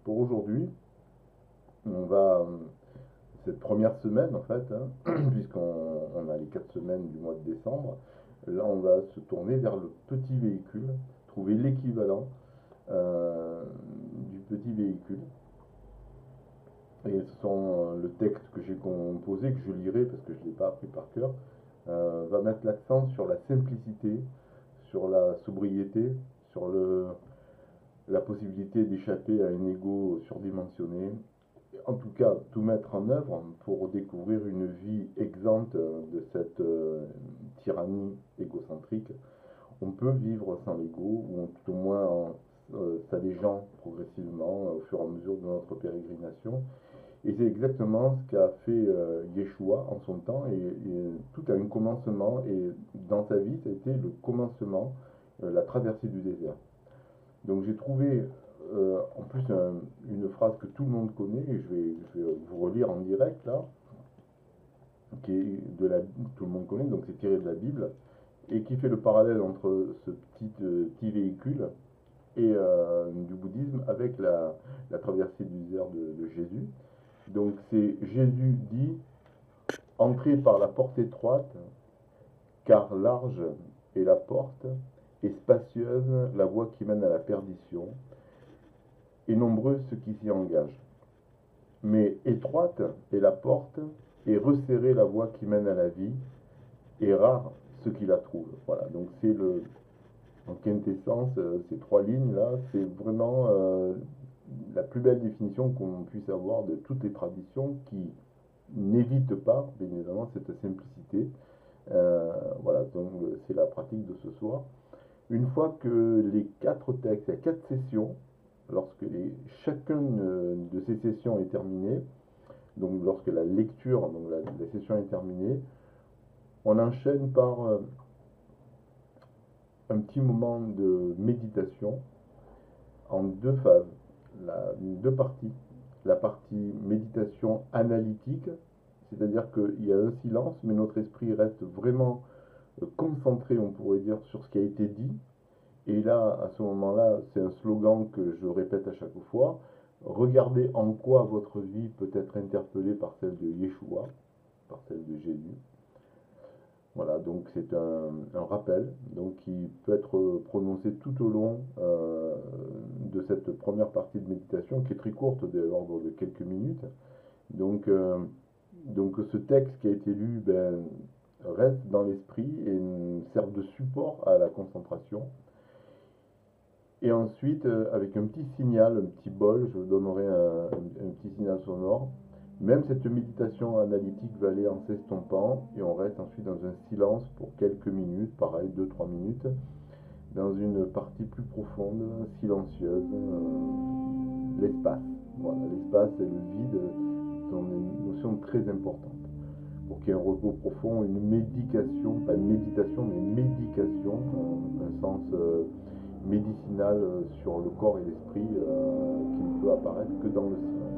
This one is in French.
pour aujourd'hui, on va, cette première semaine en fait, puisqu'on a les 4 semaines du mois de décembre, là on va se tourner vers le petit véhicule, trouver l'équivalent euh, du petit véhicule. Et ce sont le texte que j'ai composé, que je lirai parce que je ne l'ai pas appris par cœur, va mettre l'accent sur la simplicité, sur la sobriété, sur la possibilité d'échapper à un ego surdimensionné. En tout cas, tout mettre en œuvre pour découvrir une vie exempte de cette tyrannie égocentrique. On peut vivre sans l'ego, ou tout au moins en s'allégeant progressivement au fur et à mesure de notre pérégrination. Et c'est exactement ce qu'a fait Yeshua en son temps, et tout a un commencement, et dans sa vie, ça a été le commencement, la traversée du désert. Donc j'ai trouvé en plus une phrase que tout le monde connaît, et je vais vous relire en direct là, qui est tout le monde connaît, donc c'est tiré de la Bible, et qui fait le parallèle entre ce petit véhicule et du bouddhisme avec la traversée du désert de Jésus. Donc c'est Jésus dit: entrez par la porte étroite, car large est la porte, et spacieuse la voie qui mène à la perdition, et nombreux ceux qui s'y engagent. Mais étroite est la porte, et resserrée la voie qui mène à la vie, et rares ceux qui la trouvent. Voilà, donc c'est en quintessence, ces trois lignes-là, c'est vraiment la plus belle définition qu'on puisse avoir de toutes les traditions qui n'évitent pas, bien évidemment, cette simplicité. Voilà, donc c'est la pratique de ce soir. Une fois que les quatre textes, il y a quatre sessions, lorsque chacune de ces sessions est terminée, donc lorsque la lecture, donc la session est terminée, on enchaîne par un petit moment de méditation en deux phases, deux parties. La partie méditation analytique, c'est-à-dire qu'il y a un silence, mais notre esprit reste vraiment concentré, on pourrait dire, sur ce qui a été dit. Et là, à ce moment-là, c'est un slogan que je répète à chaque fois: regardez en quoi votre vie peut être interpellée par celle de Yeshua, par celle de Jésus. Voilà, donc c'est un rappel donc, qui peut être prononcé tout au long de cette première partie de méditation, qui est très courte, de l'ordre de quelques minutes. Donc, donc ce texte qui a été lu reste dans l'esprit et sert de support à la concentration. Et ensuite, avec un petit signal, un petit bol, je vous donnerai un petit signal sonore. Même cette méditation analytique va aller en s'estompant, et on reste ensuite dans un silence pour quelques minutes, pareil, 2-3 minutes, dans une partie plus profonde, silencieuse, l'espace. Voilà, l'espace et le vide sont une notion très importante. Pour qu'il y ait un repos profond, une médication, pas une méditation, mais une médication, un sens médicinal sur le corps et l'esprit qui ne peut apparaître que dans le silence.